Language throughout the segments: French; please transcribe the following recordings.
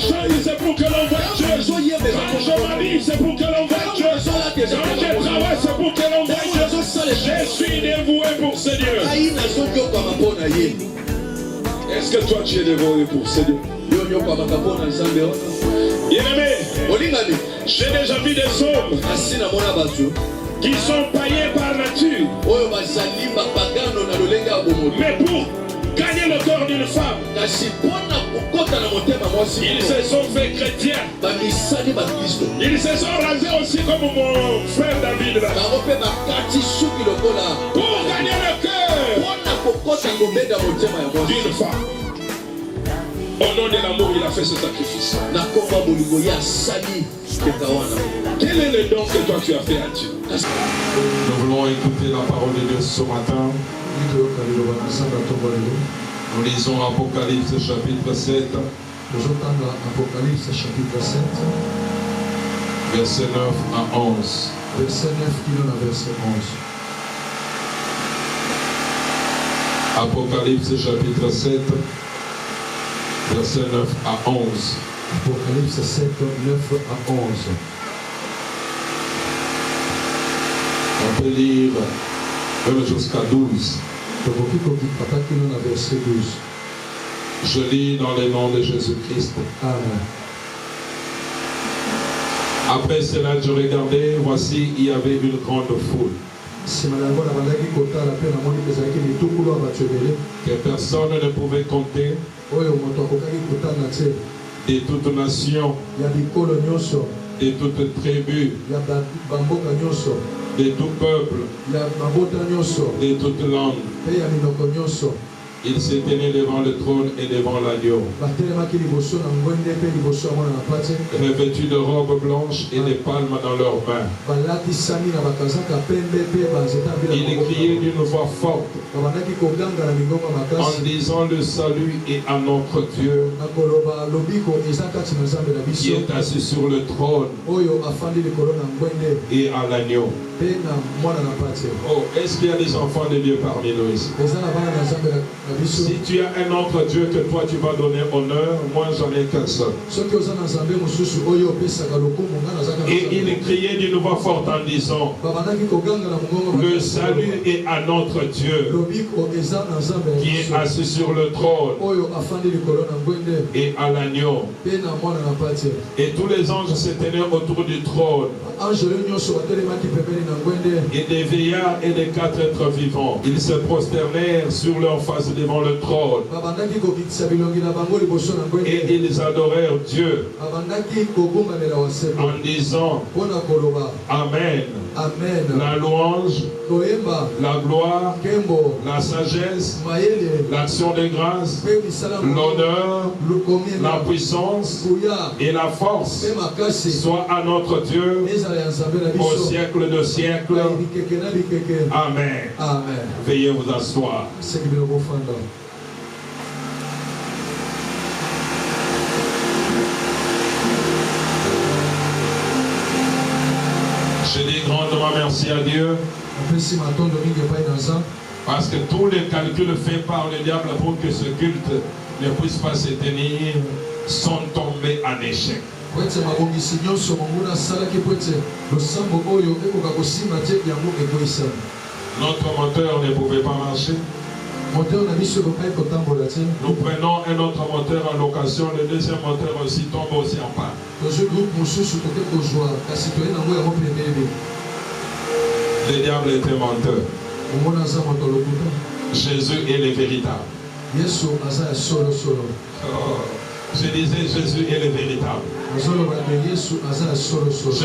change, c'est pour que l'on voie Dieu. Quand je m'habille, c'est pour que l'on voie Dieu. Quand je travaille, c'est pour que l'on voie Dieu. Je suis dévoué pour ce Dieu. Est-ce que toi tu es dévoué pour ce Dieu? Bien-aimé, j'ai déjà vu des hommes qui sont païens par nature. Mais pour gagner le corps d'une femme, ils se sont fait chrétiens. Ils se sont rasés aussi comme mon frère David là. Pour gagner le cœur d'une femme. Au nom de l'amour, il a fait ce sacrifice. Quel est le don que toi tu as fait à Dieu? Nous voulons écouter la parole de Dieu ce matin. Nous lisons Apocalypse chapitre 7. Apocalypse chapitre 7. Verset 9 à 11. Verset 9 qui donne à verset 11. Apocalypse chapitre 7. Verset 9 à 11. Apocalypse 7, 9 à 11. On peut lire même jusqu'à 12. Je lis dans le nom de Jésus-Christ. Amen. Après cela, je regardais, voici, il y avait une grande foule. Que personne ne pouvait compter. De toute nation, de toute tribu, de tout peuple, de toute langue. Ils se tenaient devant le trône et devant l'agneau, revêtus de robes blanches et de palmes dans leurs mains. Ils criaient d'une voix forte en disant: le salut est à notre Dieu qui est assis sur le trône et à l'agneau. Oh, est-ce qu'il y a des enfants de Dieu parmi nous ici? Si tu as un autre Dieu que toi tu vas donner honneur, moi j'en ai qu'un seul. Et il criait d'une voix forte en disant: le salut est à notre Dieu qui est assis sur le trône et à l'agneau. Et tous les anges se tenaient autour du trône, et des vieillards et des quatre êtres vivants. Ils se prosternèrent sur leur face devant le trône et ils adorèrent Dieu en disant: Amen. Amen. La louange, la gloire, la sagesse, l'action de grâce, l'honneur, la puissance et la force soit à notre Dieu au siècle de siècles. Amen. Amen. Veuillez vous asseoir. Je dis grandement merci à Dieu parce que tous les calculs faits par le diable pour que ce culte ne puisse pas se tenir sont tombés en échec. Notre moteur ne pouvait pas marcher. Nous prenons un autre moteur en location, le deuxième moteur aussi tombe aussi en panne. Le diable était menteur. Jésus est le véritable. Je disais Jésus est le véritable. Je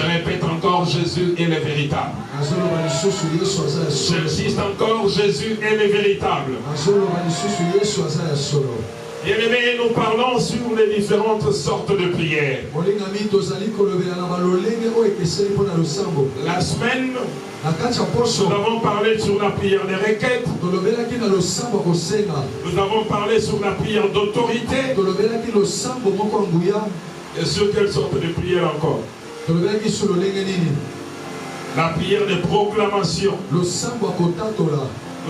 répète encore, Jésus est le véritable. J'insiste encore, Jésus est le véritable. Bien-aimés, nous parlons sur les différentes sortes de prières. La semaine, nous avons parlé sur la prière des requêtes. Nous avons parlé sur la prière d'autorité. Et sur quelle sorte de prière encore? La prière de proclamation. Nous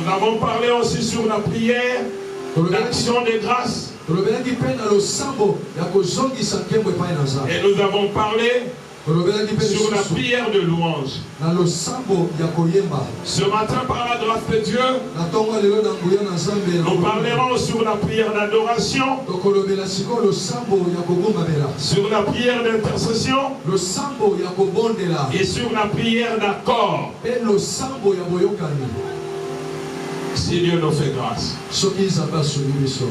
avons parlé aussi sur la prière d'action de grâce. Et nous avons parlé sur la prière de louange. Ce matin, par la grâce de Dieu, nous parlerons sur la prière d'adoration, sur la prière d'intercession et sur la prière d'accord. Si Dieu nous fait grâce.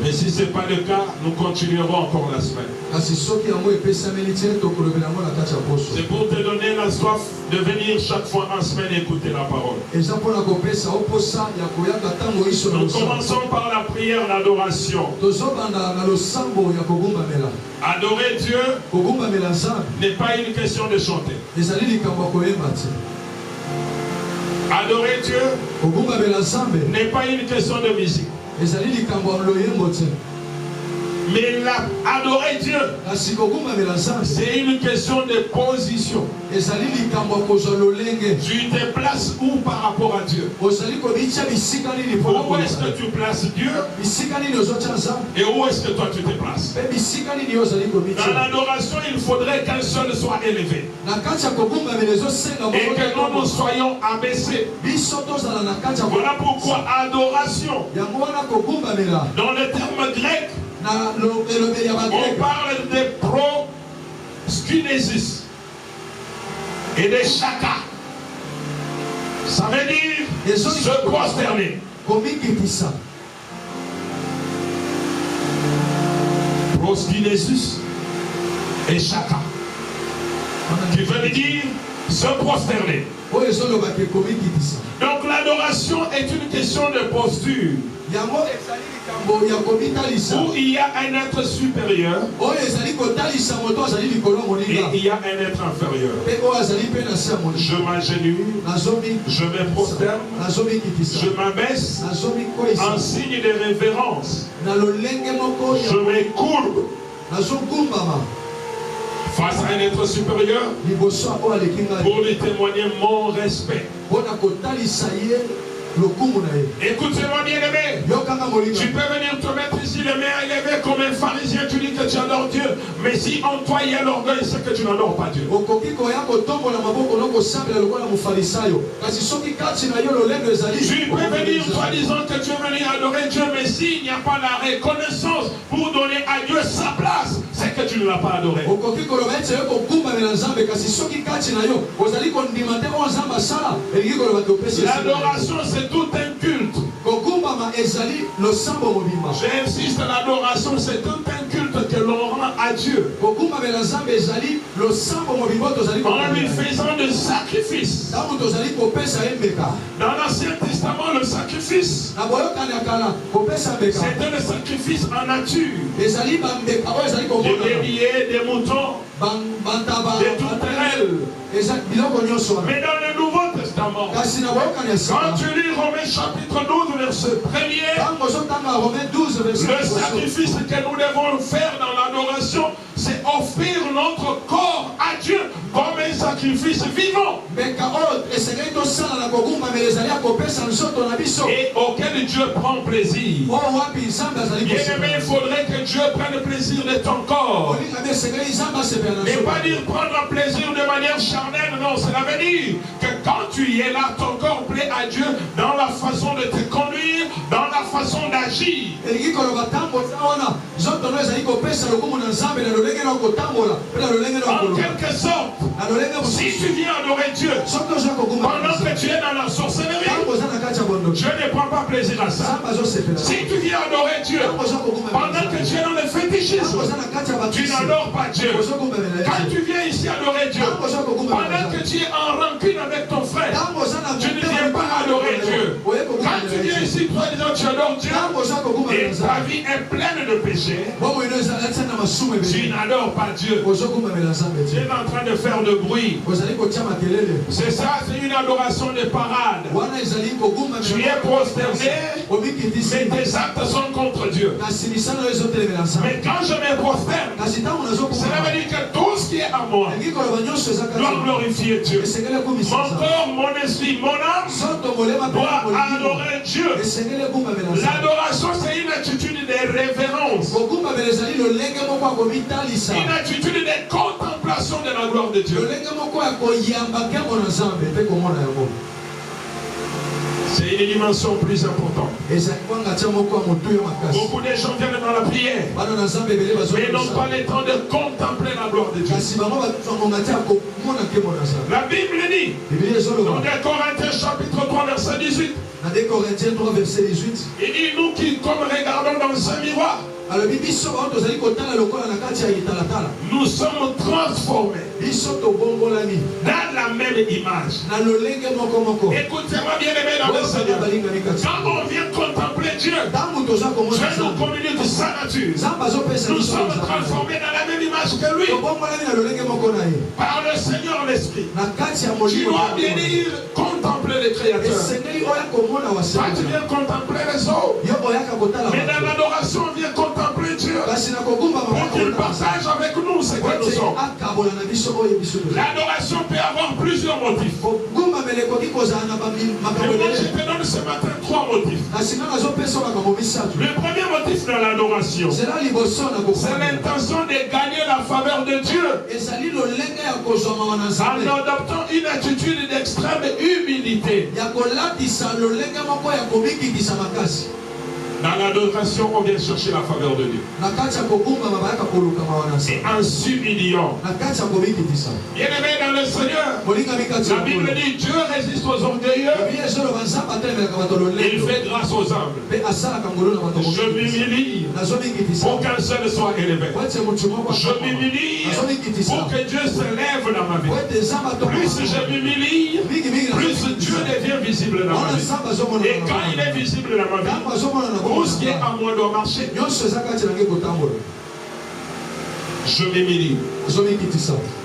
Mais si ce n'est pas le cas, nous continuerons encore la semaine. C'est pour te donner la soif de venir chaque fois en semaine écouter la parole. Nous commençons par la prière d'adoration. Adorer Dieu n'est pas une question de chanter. Adorer Dieu n'est pas une question de musique. Mais adorer Dieu, c'est une question de position. Tu te places où par rapport à Dieu? Où est-ce que tu places Dieu? Et où est-ce que toi tu te places? Dans l'adoration, il faudrait qu'un seul soit élevé. Et que nous soyons abaissés. Voilà pourquoi adoration, dans le terme grec, on parle de proskynesis et de shaka. Ça veut dire se prosterner. Proskynesis et shaka, qui veut dire se prosterner. Donc l'adoration est une question de posture. Où il y a un être supérieur et il y a un être inférieur. Je m'agenouille, je me prosterne, je m'abaisse en signe de révérence. Je me courbe face à un être supérieur pour lui témoigner mon respect. Écoute-moi bien aimé. Tu peux venir te mettre ici les mains élevées comme un pharisien, tu dis que tu adores Dieu. Mais si en toi il y a l'orgueil, c'est que tu n'adores pas Dieu. Tu peux venir toi disant que tu es venu adorer Dieu, mais s'il n'y a pas la reconnaissance pour donner à Dieu sa place, c'est que tu ne l'as pas adoré. L'adoration, c'est tout un culte. J'insiste, l'adoration c'est tout un culte que l'on rend à Dieu en lui faisant des sacrifices. Dans l'Ancien Testament, le sacrifice c'était le sacrifice en nature. Des béliers, des moutons, des tourterelles. Mais dans le Nouveau Testament, quand tu lis Romains chapitre 12 verset 1er, le sacrifice que nous devons faire dans l'adoration, c'est offrir notre corps à Dieu comme un sacrifice vivant et auquel Dieu prend plaisir. Bien aimé, il faudrait que Dieu prenne plaisir de ton corps. Mais pas dire prendre plaisir de manière charnelle, non, cela veut dire que quand tu y es là, ton corps plaît à Dieu dans la façon de te conduire, dans la façon d'agir. En quelque sorte, si tu viens adorer Dieu pendant que tu es dans la sorcellerie, Dieu ne prend pas plaisir à ça. Si tu viens adorer Dieu pendant que tu es dans le fétichisme, tu n'adores pas Dieu. Quand tu viens ici adorer Dieu pendant que tu es en rancune avec ton frère, tu ne viens pas adorer Dieu. Quand tu viens ici, toi disant tu adores Dieu et ta vie est pleine de péchés, tu n'adores pas Dieu. Tu es en train de faire de bruit. C'est ça, c'est une adoration de parade. Tu es prosterné, mais tes actes sont contre Dieu. Mais quand je me prosterne, cela veut dire que tout ce ce qui est à moi doit glorifier Dieu. Mon corps, mon esprit, mon âme doit adorer Dieu. L'adoration, c'est une attitude de révérence. Une attitude de contemplation de la gloire de Dieu. C'est une dimension plus importante. Beaucoup de gens viennent dans la prière, mais n'ont pas le temps de contempler la gloire de Dieu. La Bible dit, dans 2 Corinthiens chapitre 3 verset 18, il dit, nous qui comme regardons dans un miroir, nous sommes transformés dans la même image. Écoutez-moi bien aimé dans le Seigneur. Quand on vient contempler Dieu, Dieu nous communique sa nature. Nous sommes transformés dans la même image que lui. Par le Seigneur l'Esprit. Tu dois bien dire contempler les créateurs. Toi tu viens contempler les autres. Mais dans l'adoration on vient contempler Dieu. Pour qu'il partage avec nous ce que nous sommes. L'adoration peut avoir plusieurs motifs. Et moi je te donne ce matin 3 motifs. Le premier motif de l'adoration, c'est l'intention de gagner la faveur de Dieu en adoptant une attitude d'extrême humilité. Dans l'adoration, on vient chercher la faveur de Dieu. Et en s'humiliant. Bien aimé dans le Seigneur, la Bible dit Dieu résiste aux orgueilleux. Il fait grâce aux humbles. Je m'humilie pour qu'un seul soit élevé. Je m'humilie pour que Dieu s'élève dans ma vie. Plus je m'humilie, plus Dieu devient visible dans ma vie. Et quand il est visible dans ma vie, tout ce qui est à moi doit marcher. Je m'humilie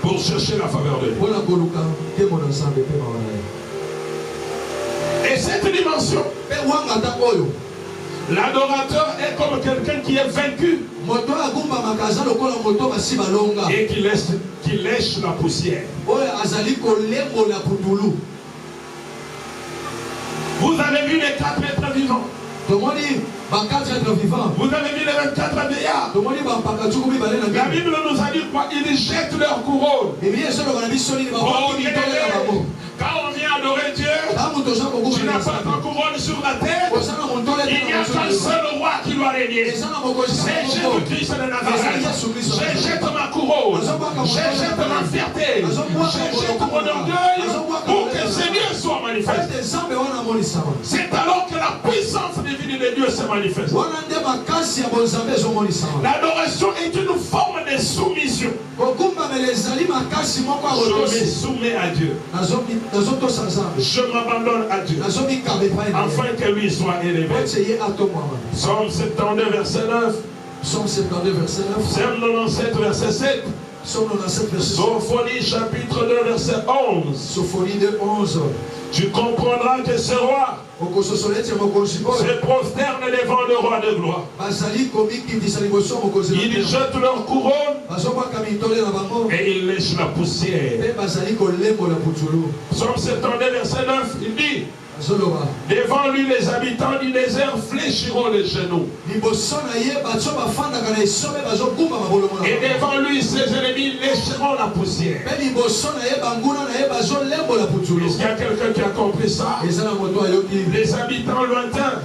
pour chercher la faveur de Dieu. Et cette dimension, l'adorateur est comme quelqu'un qui est vaincu et qui lèche la poussière. Vous avez vu les 4 êtres vivants. Vous avez vu les 24 vieillards. La Bible nous a dit quoi? Ils jettent leur couronne. Quand on vient adorer Dieu, tu n'as pas ta couronne sur la tête. Il n'y a qu'un seul roi qui doit régner. C'est Jésus-Christ de Nazareth. Je jette ma couronne. Je jette ma fierté. Je jette mon orgueil pour que le Seigneur soit manifeste. C'est alors que la puissance divine de Dieu se manifeste. L'adoration est une forme de soumission. Je me soumets à Dieu. Je m'abandonne à Dieu afin que lui soit élevé. Psaume 72 verset 9. Psaume 97 verset 7. Sophonie chapitre 2 verset 11. Sophonie 2 11. Tu comprendras que ce roi se prosterne devant le roi de gloire. Ils jettent leur couronne et ils lèchent la poussière. Psaume 72 verset 9, il dit: devant lui les habitants du désert fléchiront les genoux. Et devant lui ses ennemis lécheront la poussière. Est-ce qu'il y a quelqu'un qui a compris ça? Les habitants lointains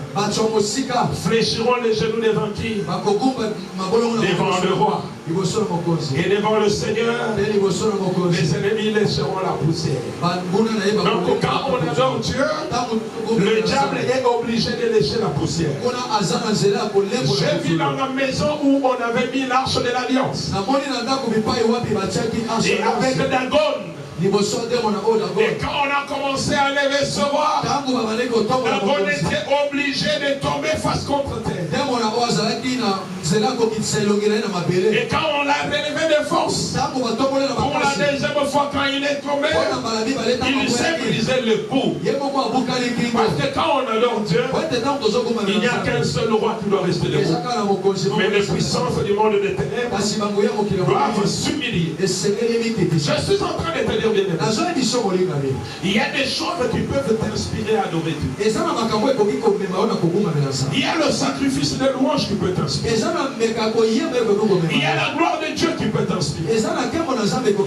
fléchiront les genoux devant qui? Devant le roi. Et devant le Seigneur, les ennemis lécheront la poussière. Donc quand on adore Dieu, le diable est obligé de lécher la poussière. J'ai vu dans la maison où on avait mis l'arche de l'alliance. Et avec Dagon. Et quand on a commencé à lever ce roi, Dagon était obligé de tomber face contre terre. Et quand on l'a relevé de force pour la la deuxième fois, quand il est tombé, il s'est brisé le cou. Parce que quand on adore Dieu, il n'y a qu'un seul roi qui doit rester debout. Mais les puissances du monde des ténèbres doivent s'humilier. Je suis en train de te dire, bien aimé, il y a des choses qui peuvent t'inspirer à adorer Dieu. Il y a le sacrifice de louange qui peut t'inspirer. Il y a la gloire de Dieu qui peut t'inspirer.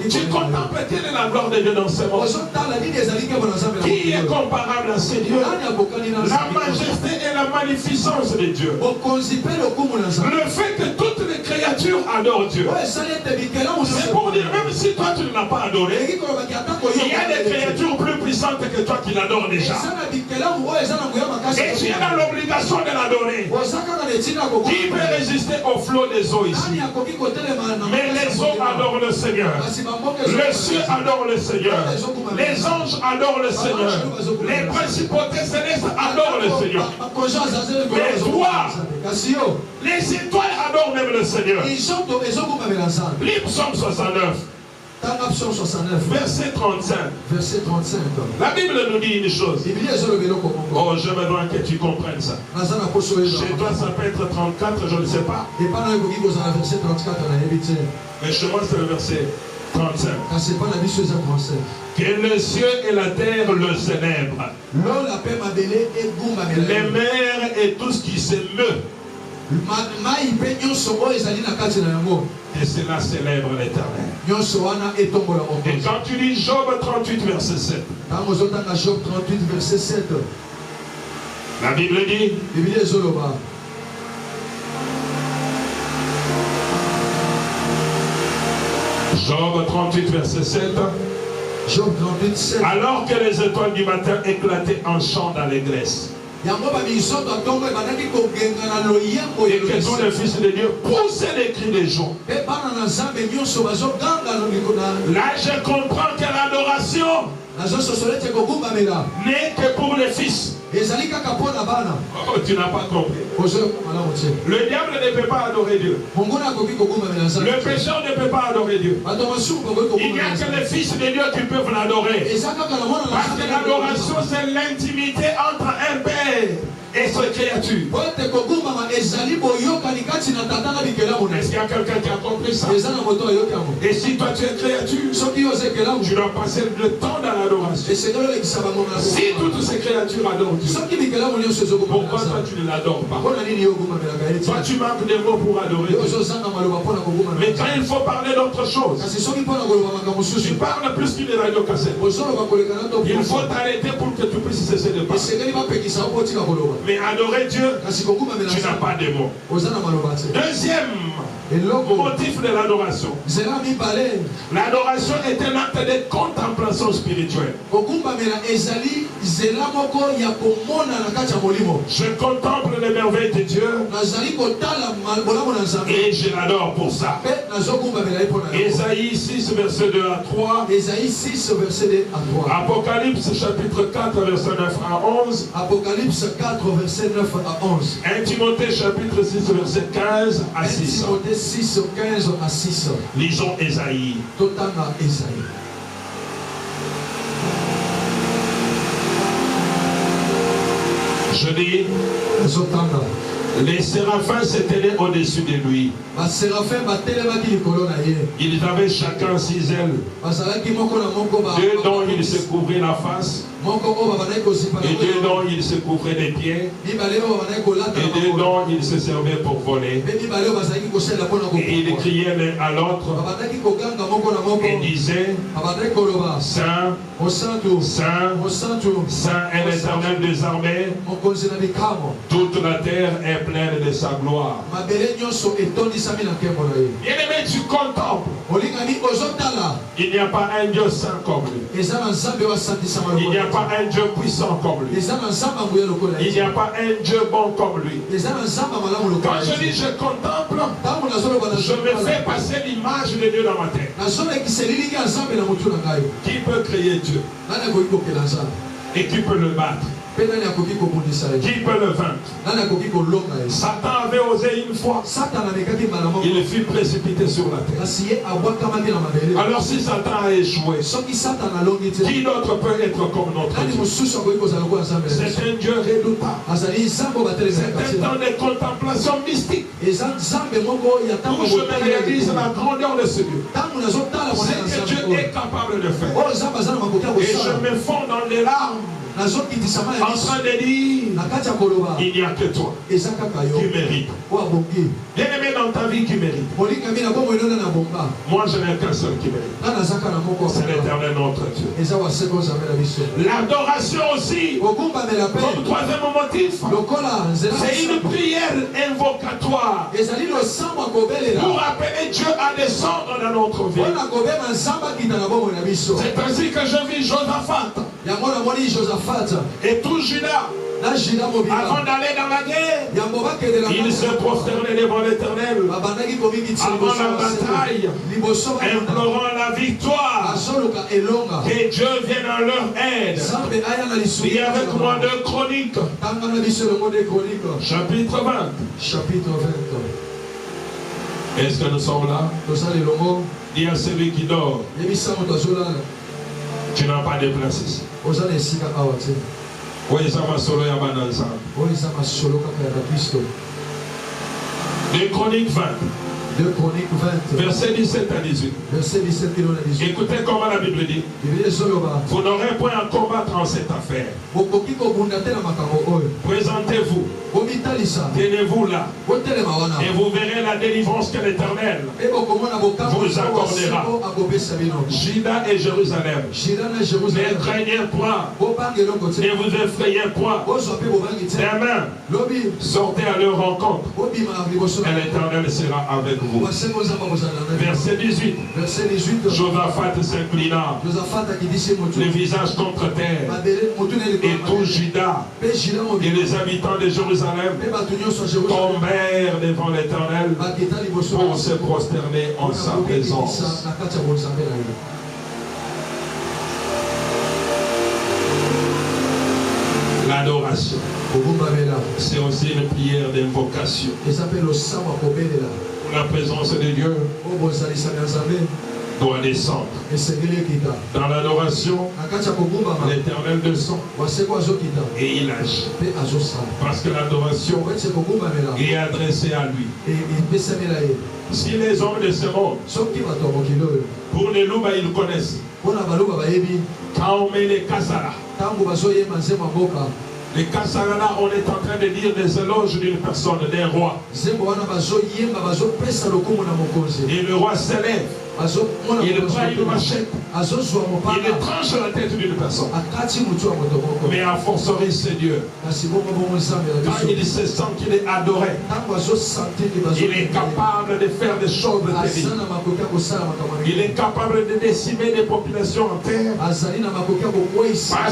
Tu contemples quelle est la gloire de Dieu dans ce monde. Qui est comparable à ce Dieu? La majesté et la magnificence de Dieu. Le fait que toutes les créatures adorent Dieu. C'est pour dire, même si toi tu ne l'as pas adoré, il y a des créatures plus puissantes que toi qui l'adorent déjà. Et tu es dans l'obligation de l'adorer. Qui peut résister au flot des eaux ici? Mais les eaux adorent le Seigneur. Le ciel adore le Seigneur. Les anges adorent le Seigneur. Les principautés célestes adorent le Seigneur. Mais toi, les étoiles adorent même le Seigneur. Livre Psaume 69. Verset 35. La Bible nous dit une chose. Oh, je me dois que tu comprennes ça. Chez toi, ça peut être 34, je ne sais pas. Mais chez moi, c'est le verset 35. Que le ciel et la terre le célèbrent. Les mers et tout ce qui se meut. Et cela célèbre l'Éternel. Et quand tu lis Job 38, verset 7. La Bible dit. Job 38, verset 7. Job 38, 7. Alors que les étoiles du matin éclataient en chant d'allégresse. Et que tous les fils de Dieu poussaient les cris de joie. Là, je comprends que l'adoration n'est que pour les fils. Oh, tu n'as pas compris. Le diable ne peut pas adorer Dieu. Le pécheur ne peut pas adorer Dieu. Il n'y a que les fils de Dieu qui peuvent l'adorer. Parce que l'adoration, c'est l'intimité entre un père et ses créatures. Est-ce qu'il y a quelqu'un qui a compris ça? Et si toi tu es créature, tu dois passer le temps dans l'adoration. Si toutes ces créatures adorent Dieu, pourquoi toi tu ne l'adores pas? Toi tu manques des mots pour adorer Dieu. Mais quand il faut parler d'autre chose, tu parles plus qu'une radio cassette. Il faut t'arrêter pour que tu puisses cesser de parler. Mais adorer Dieu, tu n'as pas de mots. Deuxième motif de l'adoration. L'adoration est un acte de contemplation spirituelle. Je contemple les merveilles de Dieu et je l'adore pour ça. Ésaïe 6, verset 2 à 3. Apocalypse chapitre 4, verset 9 à 11. Apocalypse 4, verset 9 à 11. 1 Timothée chapitre 6, verset 15 à 6. 6, 15 à 6. Lisons Ésaïe. Totanga Ésaïe. Je dis, les séraphins s'éteignaient au-dessus de lui. Ils avaient chacun 6 ailes. 2 dont ils se couvraient la face. Et 2 dont ils se couvraient les pieds. Et 2 dont ils se servaient pour voler. Et ils criaient l'un à l'autre et disaient, Saint, Saint, Saint est l'Éternel des armées. Toute la terre est pleine de sa gloire. Bien-aimé, tu contemples. Il n'y a pas un Dieu saint comme lui. Il n'y a pas un Dieu puissant comme lui. Il n'y a pas un Dieu bon comme lui. Quand je dis je contemple, je me fais passer l'image de Dieu dans ma tête. Qui peut créer Dieu? Et qui peut le battre? Qui peut le vaincre? Satan avait osé une fois. Il fut précipité sur la terre. Alors si Satan a échoué, qui d'autre peut être comme notre Dieu? C'est un Dieu redoutable. C'est un temps de contemplation mystique où je me réalise la grandeur de ce Dieu. C'est que Dieu est capable de faire. Et je me fonds dans les larmes en train de dire, il n'y a que toi qui mérite. Bien-aimé dans ta vie qui mérite. Moi je n'ai qu'un seul qui mérite. C'est l'Éternel notre Dieu. L'adoration aussi, comme troisième motif, c'est une prière invocatoire pour appeler Dieu à descendre dans notre vie. C'est ainsi que je vis Josaphat et tout Juda. Avant d'aller dans la guerre, il se prosternait devant l'Éternel avant la bataille, implorant la victoire, que Dieu vienne à leur aide. Et avec moi 2 Chroniques, chapitre 20. Est-ce que nous sommes là? Dis à celui qui dort, tu n'as pas de place ici. De Chroniques 20. Verset 17 à 18. Écoutez comment la Bible dit. Vous n'aurez point à combattre en cette affaire. Présentez-vous. Tenez-vous là. Et vous verrez la délivrance que l'Éternel vous accordera. Juda et Jérusalem. Ne craignez point. Ne vous effrayez point. Demain, sortez à leur rencontre. Et l'Éternel sera avec vous. Verset 18. Josaphat s'inclina, le visage contre terre, et tout Juda et les habitants de Jérusalem tombèrent devant l'Éternel pour se prosterner en sa présence. L'adoration, c'est aussi une prière d'invocation. La présence de Dieu doit descendre. Dans l'adoration, l'Éternel descend et il agit. Parce que l'adoration est adressée à lui. Si les hommes de ce monde, pour les loups, ils connaissent. Quand on met les kassaras, les Kassarana, on est en train de dire des éloges d'une personne, d'un roi. Et le roi s'élève. Il prend une machette. Il tranche la tête d'une personne. Mais à forcerie, c'est Dieu. Quand il se sent qu'il est adoré, il est capable de faire des choses terribles. Il est capable de décimer des populations entières. Parce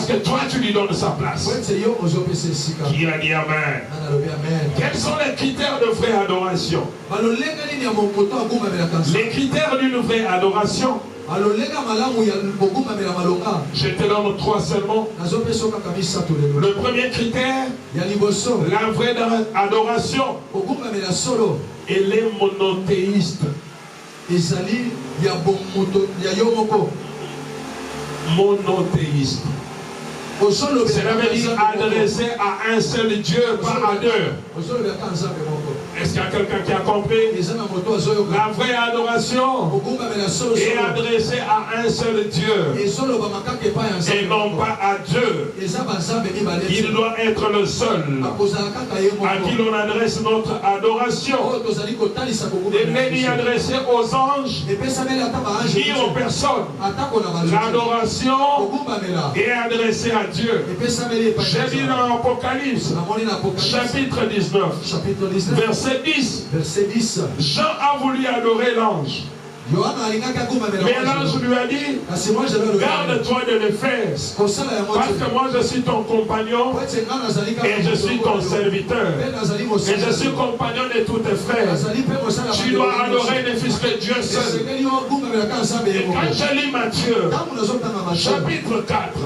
que toi, tu lui donnes sa place. Qui a dit Amen? Quels sont les critères de vraie adoration? Les critères d'une vraie adoration. Je te donne 3 seulement. Le premier critère, la vraie adoration, elle est monothéiste. Monothéiste. Cela veut dire adressé à un seul Dieu, pas à 2. Est-ce qu'il y a quelqu'un qui a compris? La vraie adoration est adressée à un seul Dieu et non pas à 2. Il doit être le seul à qui l'on adresse notre adoration. Il n'est ni adressé aux anges ni aux personnes. L'adoration est adressée à Dieu. J'ai vu dans l'Apocalypse, chapitre 19, verset 10. Jean a voulu adorer l'ange. Mais l'ange lui a dit, garde-toi de le faire, parce que moi je suis ton compagnon et je suis ton serviteur et je suis compagnon de tous tes frères. Tu dois adorer le Fils de Dieu seul. Et quand je lis Matthieu chapitre 4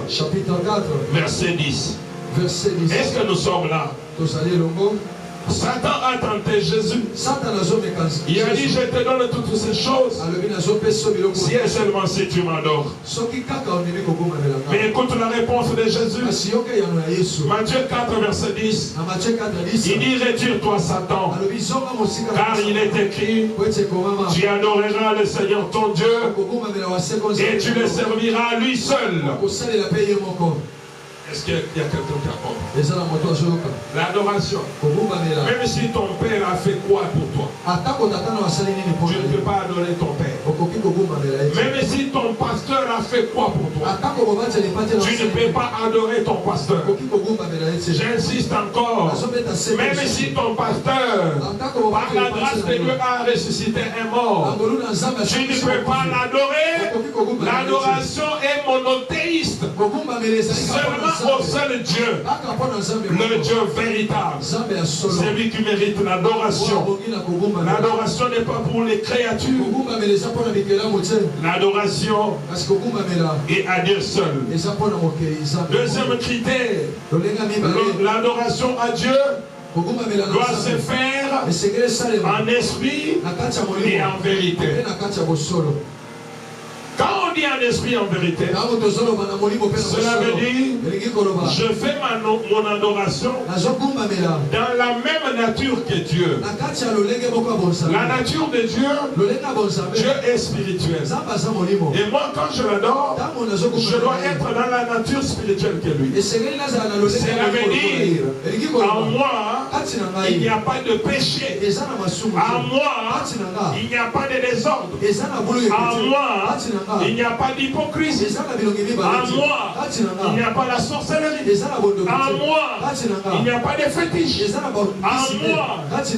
verset 10, verset 10. Est-ce que nous sommes là? Satan a tenté Jésus. Il a dit, je te donne toutes ces choses si et seulement si tu m'adores. Mais écoute la réponse de Jésus. Matthieu 4 verset 10. Il dit, retire-toi Satan, car il est écrit, tu adoreras le Seigneur ton Dieu et tu le serviras à lui seul. Est-ce qu'il y a quelqu'un qui apporte? L'adoration. Même si ton père a fait quoi pour toi, tu ne peux pas adorer ton père. Même si ton pasteur a fait quoi pour toi, tu ne peux pas adorer ton pasteur. J'insiste encore. Même si ton pasteur, par la grâce de Dieu, a ressuscité un mort, tu ne peux pas l'adorer. L'adoration est monothéiste. Seulement au seul Dieu, le Dieu véritable, c'est lui qui mérite l'adoration. L'adoration n'est pas pour les créatures. L'adoration est à Dieu seul. Deuxième critère, l'adoration à Dieu doit se faire en esprit et en vérité. Quand on dit en esprit en vérité, cela veut dire je fais mon adoration dans la même nature que Dieu. La nature de Dieu, Dieu est spirituel. Et moi quand je l'adore, je dois être dans la nature spirituelle que lui. Cela veut dire en moi, il n'y a pas de péché. En moi, il n'y a pas de désordre. En moi, il n'y a pas d'hypocrisie. En moi, il n'y a pas la sorcellerie. En moi, il n'y a pas de fétiche. En moi,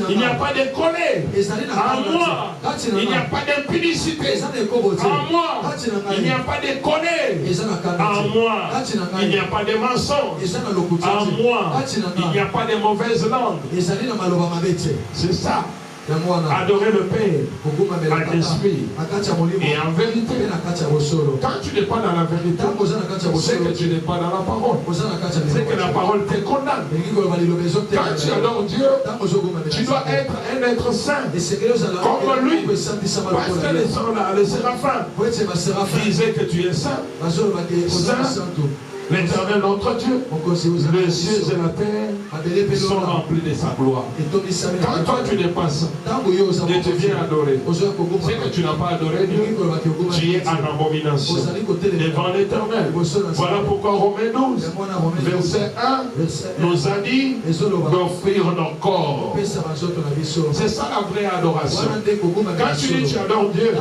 il n'y a pas de colère. En moi, il n'y a pas d'impudicité. En moi, il n'y a pas de colère. En moi, il n'y a pas de mensonge. En moi, il n'y a pas de mauvaise langue. C'est ça. Adorer le Père en esprit et en vérité. Quand tu n'es pas dans la vérité, c'est que tu n'es pas dans la parole. C'est que la parole te condamne. Quand tu adores Dieu, tu dois être un être saint comme lui. Parce que les séraphins disaient que tu es saint. L'Éternel notre Dieu, les cieux et la terre sont remplis de sa gloire. Quand toi tu n'es pas saint et tu viens adorer, c'est que tu n'as pas adoré Dieu, tu es en abomination devant l'Éternel. Voilà pourquoi Romains 12, verset 1, nous a dit d'offrir nos corps. C'est ça la vraie adoration. Quand tu dis tu adores Dieu,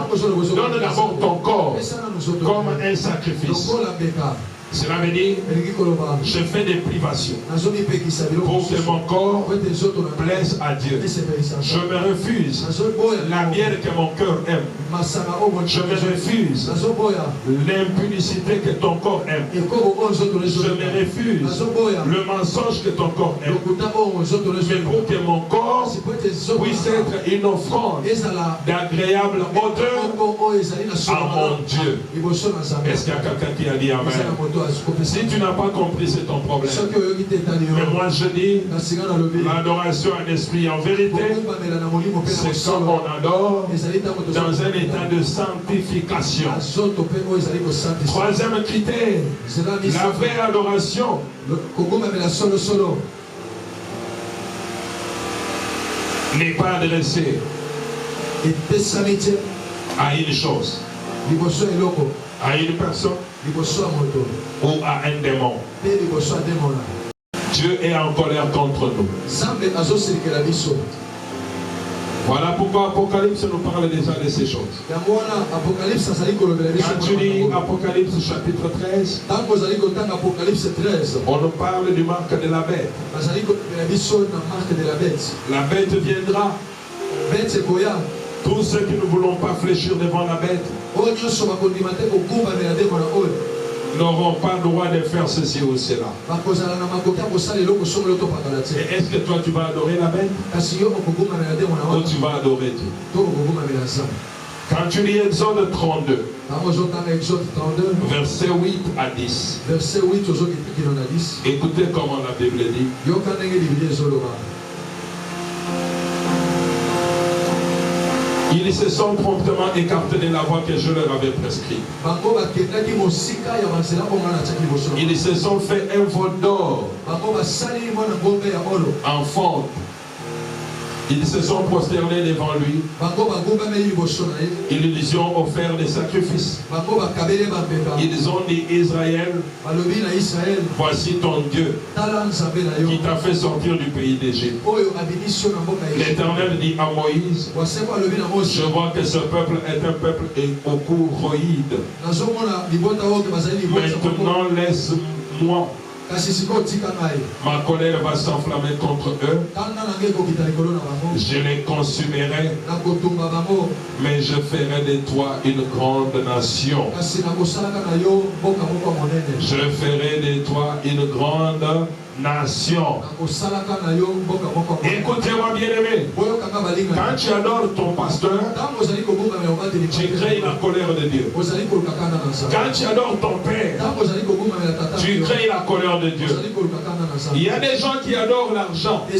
donne d'abord ton corps comme un sacrifice. Cela veut dire, je fais des privations pour que mon corps plaise à Dieu. Je me refuse la bière que mon cœur aime. Je me refuse l'impudicité que ton corps aime. Je me refuse le mensonge que ton corps aime. Mais pour que mon corps puisse être une offrande d'agréable odeur à mon Dieu. Est-ce qu'il y a quelqu'un qui a dit Amen? Si tu n'as pas compris, c'est ton problème. Mais moi je dis, l'adoration en esprit en vérité, c'est quand on adore dans un état de sanctification. Troisième critère, la vraie adoration n'est pas adressée à une chose, à une personne ou à un démon. Dieu est en colère contre nous. Voilà pourquoi Apocalypse nous parle déjà de ces choses. Quand tu lis Apocalypse chapitre 13, on nous parle du marque de la bête. La bête viendra. Tous ceux qui ne voulons pas fléchir devant la bête n'auront pas le droit de faire ceci ou cela. Et est-ce que toi tu vas adorer la bête ou tu vas adorer Dieu? Quand tu lis Exode 32, Exode 32, verset 8 à 10, verset 8 à 10, écoutez comment la Bible dit. Ils se sont promptement écartés de la voie que je leur avais prescrite. Ils se sont fait un veau d'or en fonte. Ils se sont prosternés devant lui. Ils lui ont offert des sacrifices. Ils ont dit, Israël, voici ton Dieu qui t'a fait sortir du pays d'Égypte. L'Éternel dit à Moïse, je vois que ce peuple est un peuple écouroïde. Maintenant laisse-moi. Ma colère va s'enflammer contre eux. Je les consumerai. Mais je ferai de toi une grande nation. Je ferai de toi une grande nation. Écoutez-moi bien aimé. Quand tu adores ton pasteur, tu crées la colère de Dieu. Quand tu adores ton père, tu crées la colère de Dieu. Il y a des gens qui adorent l'argent. Tu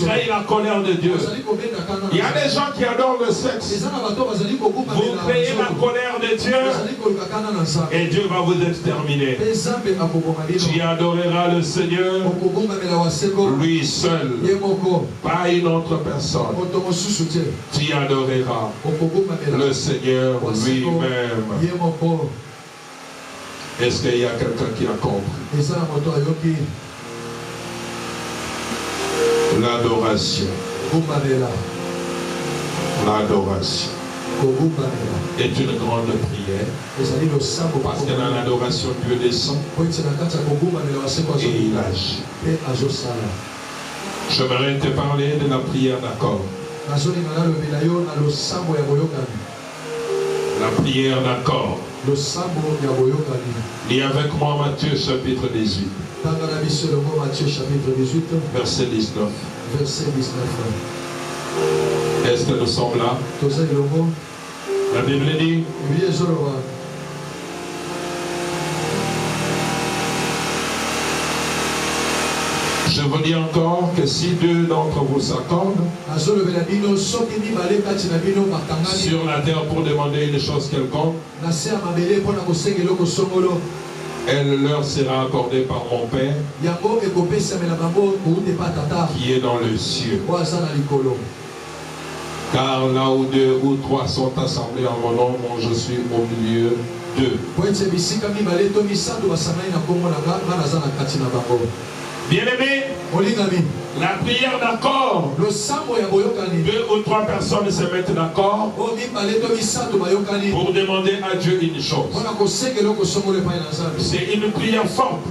crées la colère de Dieu. Il y a des gens qui adorent le sexe. Vous créez la colère de Dieu et Dieu va vous exterminer. Tu adoreras le Seigneur, lui seul, pas une autre personne. Tu adoreras le Seigneur lui-même. Est-ce qu'il y a quelqu'un qui a compris? L'adoration. L'adoration est une grande prière. Parce que dans l'adoration, Dieu descend et il agit. J'aimerais te parler de la prière d'accord. La prière d'accord. Lis avec moi Matthieu chapitre 18. Verset 19. Est-ce que nous sommes là? La Bible dit, je vous dis encore que si deux d'entre vous s'accordent sur la terre pour demander une chose quelconque, elle leur sera accordée par mon Père qui est dans le ciel. Car là où deux ou trois sont assemblés en mon nom, je suis au milieu d'eux. Bien-aimé, la prière d'accord, deux ou trois personnes se mettent d'accord pour demander à Dieu une chose. C'est une prière forte.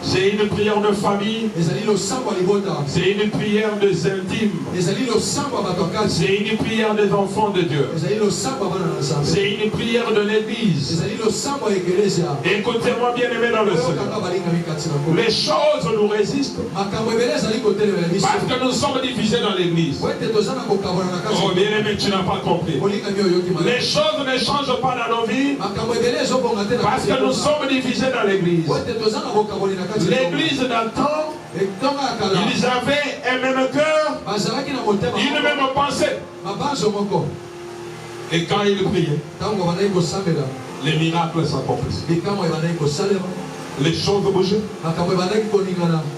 C'est une prière de famille. C'est une prière des intimes. C'est une prière des enfants de Dieu. C'est une prière de l'église. Écoutez-moi bien aimé dans le Seigneur. Les choses nous résistent parce que nous sommes divisés dans l'église. Oh bien aimé, tu n'as pas compris. Les choses ne changent pas dans nos vies parce que nous sommes divisés dans l'église. L'église d'antan, ils avaient un même cœur, une même pensée. Et quand ils priaient, les miracles s'accomplissent. Les choses bougeaient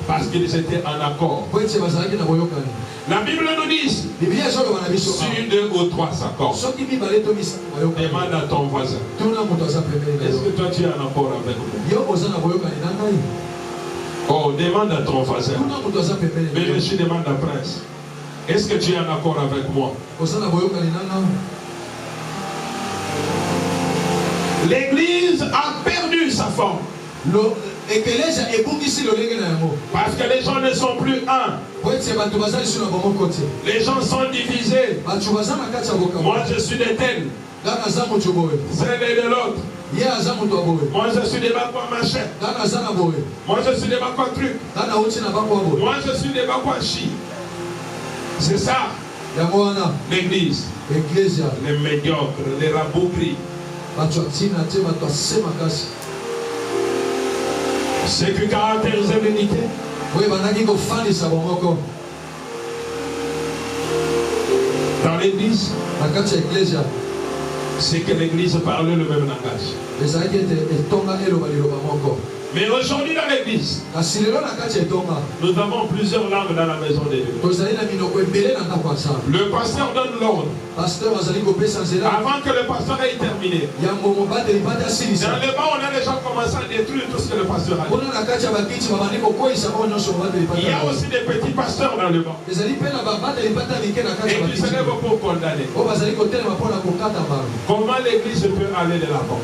parce qu'ils étaient en accord. La Bible nous dit, si deux ou trois s'accordent, demande à ton voisin, est-ce que toi tu es en accord avec moi? Oh, demande à ton voisin. Mais je demande à Prince, est-ce que tu es en accord avec moi? L'église a perdu sa forme. Parce que les gens ne sont plus un. Les gens sont divisés. Moi je suis de tel. C'est de l'autre. Moi je suis de Bakwa machin. Moi je suis de Bakwa truc. Moi je suis de Bakwa chi. C'est ça. L'église, les médiocres, les rabougris, ce qui caractérise l'unité. Dans l'église, c'est que l'église parle le même langage. Mais aujourd'hui dans l'église, nous avons plusieurs langues dans la maison de Dieu. Le pasteur donne l'ordre. Avant que le pasteur ait terminé, dans le bas, on a déjà commencé à détruire tout ce que le pasteur a dit. Il y a aussi des petits pasteurs dans le bas. Et qui se lèvent pour condamner. Comment l'église peut aller de l'avant?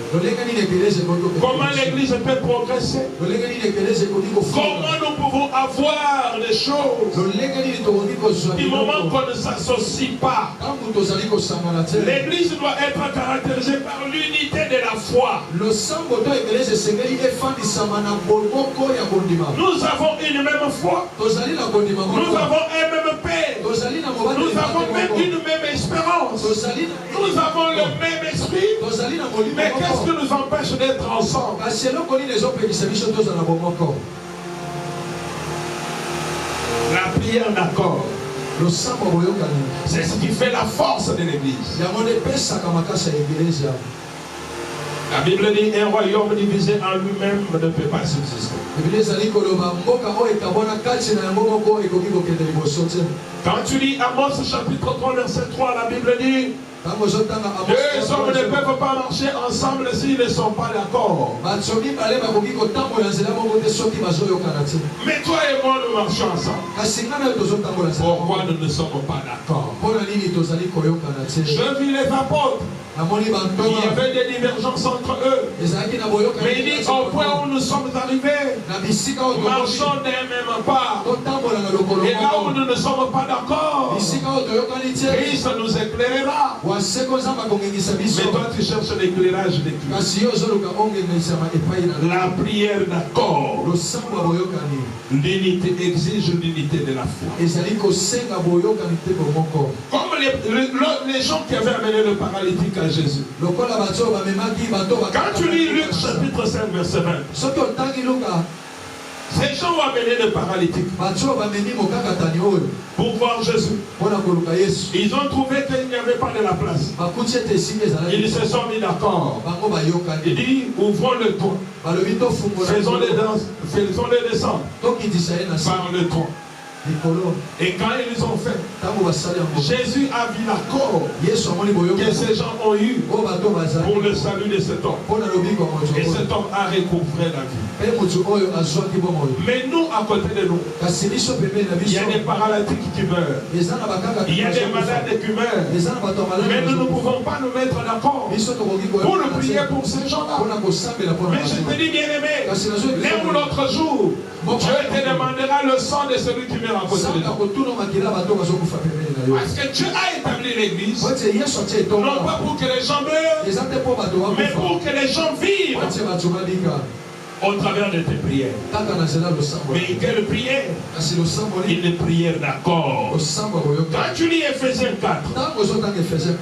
Comment l'église peut progresser? Comment nous pouvons avoir des choses du moment qu'on ne s'associe pas? L'église doit être caractérisée par l'unité de la foi. Nous avons une même foi. Nous avons un même paix. Nous avons même une même espérance. Nous avons le même esprit. Mais qu'est-ce qui nous empêche d'être ensemble? La prière d'accord, c'est ce qui fait la force de l'église. La Bible dit un royaume divisé en lui-même ne peut pas subsister. Quand tu lis Amos chapitre 3 verset 3, la Bible dit deux hommes ne peuvent pas marcher ensemble s'ils ne sont pas d'accord. Mais toi et moi nous marchons ensemble. Pourquoi nous ne sommes pas d'accord? Je vis les apôtres. Il y avait des divergences entre eux. Mais il dit au point où nous sommes arrivés, marchons d'un même pas. Et là où nous ne sommes pas d'accord, Christ nous éclairera. Mais toi tu cherches l'éclairage de Christ. La prière d'accord. L'unité exige l'unité de la foi. Comme les gens qui avaient amené le paralytique à Jésus. Quand tu lis Luc chapitre 5 verset 20, ces gens ont amené le paralytique pour voir Jésus. Ils ont trouvé qu'il n'y avait pas de la place. Ils se sont mis d'accord. Il dit, ouvrons le toit. Faisons-les descendre par le toit. Et quand ils ont fait, Jésus a vu l'accord que ces gens ont eu pour le salut de cet homme. Et cet homme a recouvré la vie. Mais nous, à côté de nous, il y a des paralytiques qui meurent. Il y a des malades qui meurent. Mais nous ne pouvons pas nous mettre d'accord pour nous prier pour ces gens-là. Mais je te dis, bien aimé, l'un ou l'autre jour, Dieu te demandera le sang de celui qui meurt à côté de toi. Parce que Dieu a établi l'église, non pas pour que les gens meurent, mais pour que les gens vivent au travers de tes prières. Mais quelle prière? Une prière d'accord. Quand tu lis Ephésiens 4,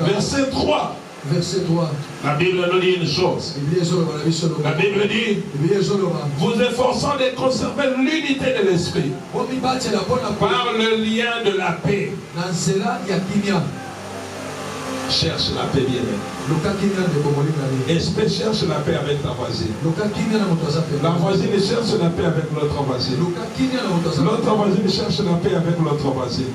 verset 3, la Bible nous dit une chose. La Bible dit, vous efforçant de conserver l'unité de l'esprit par le lien de la paix. Cherche la paix, bien-aimé. Esprit cherche la paix avec ta voisine. La voisine cherche la paix avec l'autre voisine. L'autre voisine cherche la paix avec l'autre voisine.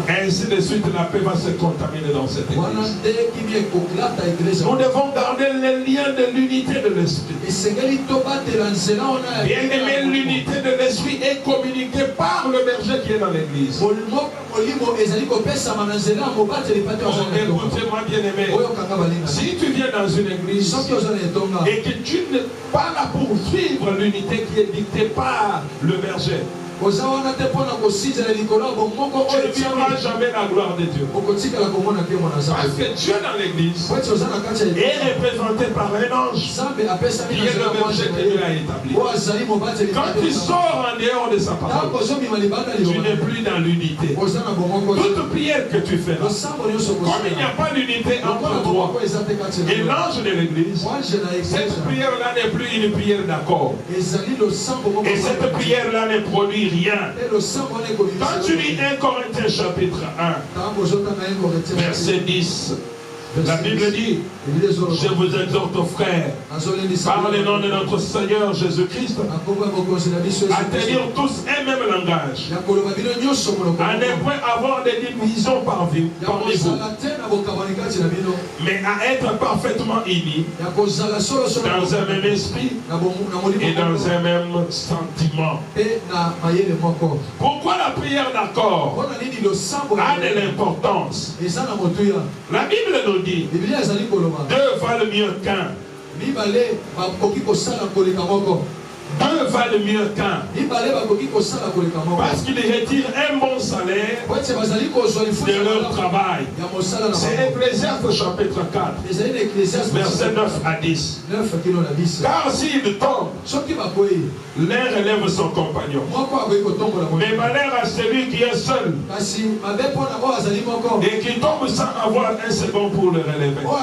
Ainsi de suite, la paix va se contaminer dans cette église. Nous devons garder le lien de l'unité de l'esprit. Bien-aimé, l'unité de l'esprit est communiquée par le berger qui est dans l'église. Écoutez-moi, bien-aimé, si tu viens dans une église et que tu n'es pas là pour suivre l'unité qui est dictée par le berger, Tu ne verras jamais la gloire de Dieu. Parce que Dieu dans l'église est représenté par un ange qui est le berger que Dieu a établi. Quand tu sors en dehors de sa parole, tu n'es plus dans l'unité. Toute prière que tu fais, comme il n'y a pas d'unité entre toi et l'ange de l'église, cette prière-là n'est plus une prière d'accord. Et cette prière-là ne produit rien. Quand tu lis 1 Corinthiens chapitre 1, verset 10, la Bible dit, je vous exhorte frères, par le nom de notre Seigneur Jésus-Christ, à tenir tous un même langage, à ne point avoir des divisions parmi vous, mais à être parfaitement unis dans un même esprit et dans un même sentiment. Pourquoi la prière d'accord a de l'importance? La Bible nous dit, deux valent mieux qu'un. Deux valent mieux qu'un. Parce qu'ils retirent un bon salaire de leur travail. C'est Ecclésiaste chapitre 4, verset 9 à 10. Car s'il tombe, l'un relève son compagnon. Mais malheur à celui qui est seul et qui tombe sans avoir un second pour le relever. Oh,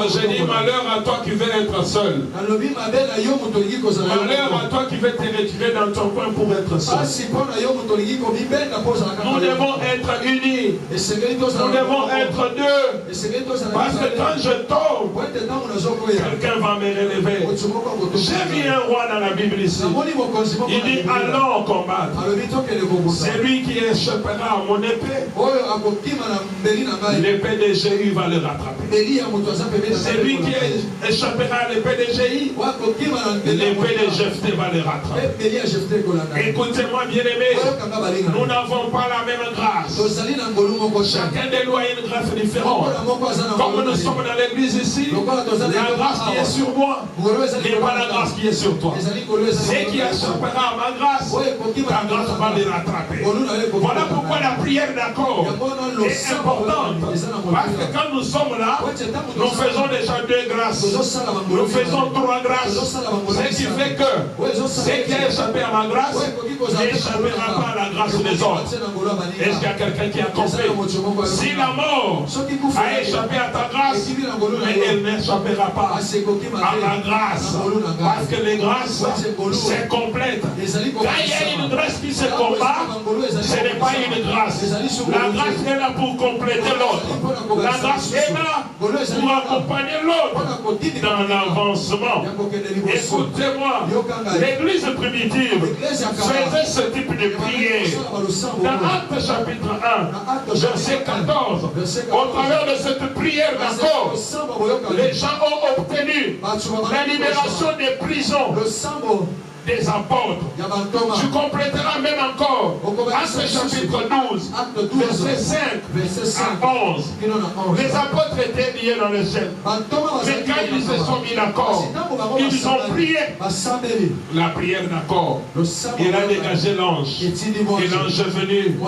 j'ai dit malheur à toi qui veux être seul. Malheur à toi qui veux te retirer dans ton coin pour être seul. Nous devons être unis. Nous devons être deux. Parce que quand je tombe, quelqu'un va me relever. J'ai vu un roi dans la Bible ici. Il dit allons combattre. C'est lui qui échappera à mon épée. L'épée de Jéhu va le rattraper. C'est lui qui échappera à l'épée de Jéhu. L'épée de Jephthé va le rattraper. Écoutez-moi bien aimé, nous n'avons pas la même grâce. Chacun de nous a une grâce différente. Comme nous sommes dans l'église ici, la grâce qui est sur moi n'est pas la grâce qui est sur toi. C'est qui échappera à ma grâce, ta grâce va le rattraper. Voilà pourquoi la prière d'accord est importante. Parce que quand nous sommes là, nous faisons déjà deux grâces. Nous faisons trois grâces. Ce qui fait que ce qui a échappé à ma grâce n'échappera pas à la grâce des autres. Est-ce qu'il y a quelqu'un qui a compris? Si la mort a échappé à ta grâce, mais elle n'échappera pas à ma grâce. Parce que les grâces, c'est complète. Quand il y a une grâce qui se combat, ce n'est pas une grâce. La grâce est là pour compléter l'autre. La grâce est là pour accompagner l'autre dans l'avancement. Écoutez-moi, l'église primitive faisait ce type de prière. Dans Actes chapitre 1, verset 14, au travers de cette prière d'accord, les gens ont obtenu la libération des prisons des apôtres. Tu compléteras même encore Actes chapitre 12, verset 5 à 11. Les apôtres étaient liés dans le ciel. Mais quand ils se sont mis d'accord, ils ont prié la prière d'accord. Il a dégagé l'ange. Et l'ange est venu.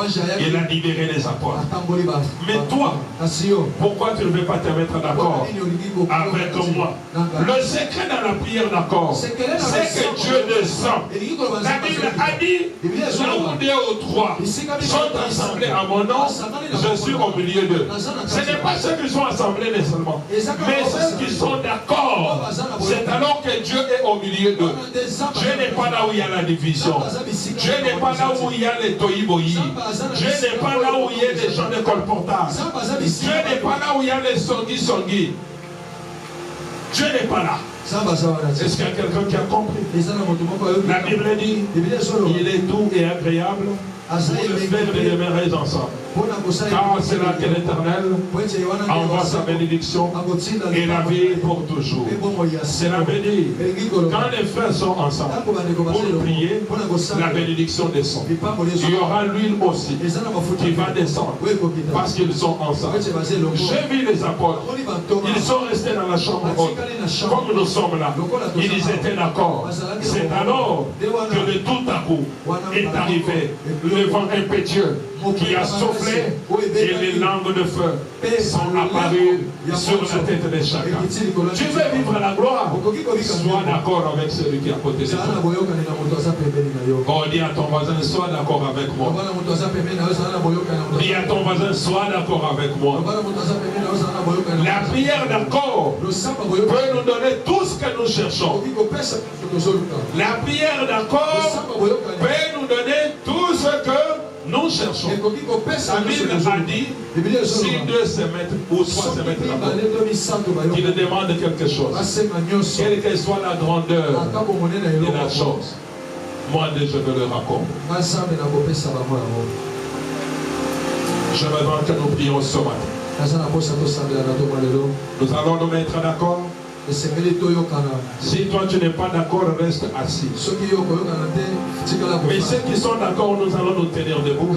Il a libéré les apôtres. Mais toi, pourquoi tu ne veux pas te mettre d'accord avec moi? Le secret dans la prière d'accord, c'est que Dieu descend. La Bible a dit, là où 2 ou 3 sont assemblés à mon nom, je suis au milieu d'eux. Ce n'est pas ceux qui sont assemblés seulement, mais ceux qui sont d'accord. C'est alors que Dieu est au milieu d'eux. Dieu n'est pas là où il y a la division. Dieu n'est pas là où il y a les toïboïs. Dieu n'est pas là où il y a les gens de colportage. Dieu n'est pas là où il y a les songi. Dieu n'est pas là. Est-ce qu'il y a quelqu'un qui a compris? La Bible dit, il est doux et agréable pour le faire de demeurer ensemble. Car c'est là que l'Éternel envoie sa bénédiction et la vie pour toujours. C'est la bénédiction. Quand les frères sont ensemble pour prier, la bénédiction descend. Il y aura l'huile aussi qui va descendre parce qu'ils sont ensemble. J'ai vu les apôtres. Ils sont restés dans la chambre haute. Comme nous sommes là, ils étaient d'accord. C'est alors que de tout à coup est arrivé le vent impétueux qui a soufflé et les langues de feu sont apparues sur la tête de chacun. Tu veux vivre la gloire? Sois d'accord avec celui qui est à côté de toi. Oh, dis à ton voisin, sois d'accord avec moi. Dis à ton voisin, sois d'accord avec moi. La prière d'accord peut nous donner tout ce que nous cherchons. La prière d'accord peut nous donner tout ce que nous cherchons. La Bible a dit, si deux se mettent ou trois se mettent d'accord, qu'il demande quelque chose, quelle que soit la grandeur de la chose, moi je veux le raccorder. Je me demande que nous prions ce matin. Nous allons nous mettre d'accord. Si toi tu n'es pas d'accord, reste assis. Mais ceux qui sont d'accord, nous allons nous tenir debout.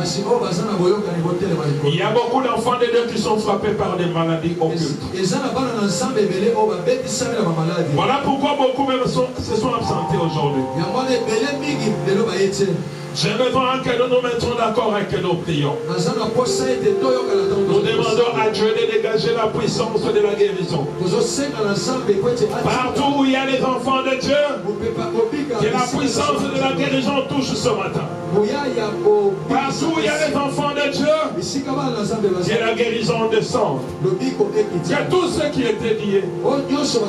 Il y a beaucoup d'enfants de Dieu qui sont frappés par des maladies occultes. Voilà pourquoi beaucoup même se sont absentés aujourd'hui. J'ai besoin que nous nous mettions d'accord et que nous prions. Nous demandons à Dieu de dégager la puissance de la guérison. Partout où il y a les enfants de Dieu, que la puissance de la guérison touche ce matin. Partout où il y a les enfants de Dieu, que la guérison descende. Que tous ceux qui étaient liés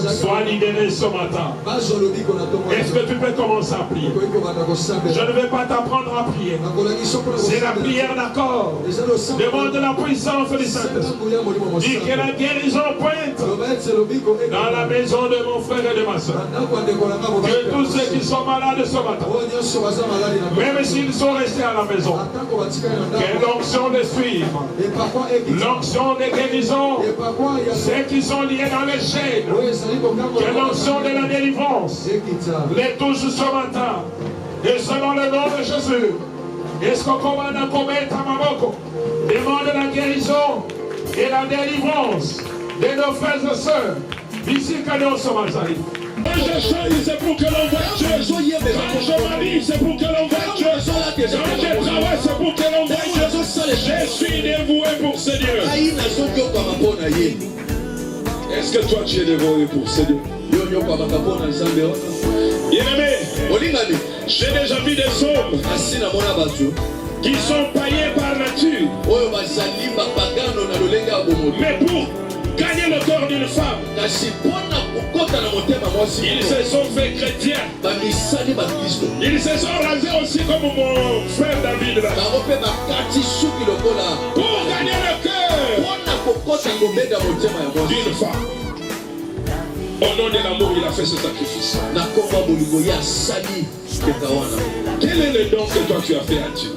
soient libérés ce matin. Est-ce que tu peux commencer à prier? Je ne vais pas t'apprendre à prier. C'est la prière d'accord. Demande la puissance du Saint-Esprit. Dis que la guérison pointe dans la maison de mon frère et de ma soeur. Que tous ceux qui sont malades ce matin, même s'ils sont restés à la maison, que l'onction les suive. L'onction de guérison. Ceux qui sont liés dans les chaînes, que l'onction de la délivrance les touche ce matin. Et selon le nom de Jésus, est-ce qu'on commande à commettre à Mamoko? Demande la guérison et la délivrance de nos frères et sœurs. Ici, quand nous sommes à Zaï. C'est pour que l'on voit Dieu. Quand je m'habille, c'est pour que l'on voit Dieu. Quand je travaille, c'est pour que l'on voit Dieu. Je suis dévoué pour ce Dieu. Est-ce que toi tu es dévoué pour ce Dieu? Bien-aimé, j'ai déjà vu des hommes qui sont païens par nature. Mais pour gagner le corps d'une femme, ils se sont fait chrétiens. Ils se sont rasés aussi comme mon frère David là. Pour gagner le cœur d'une femme. Au nom de l'amour, il a fait ce sacrifice. Quel est le don que toi tu as fait à Dieu?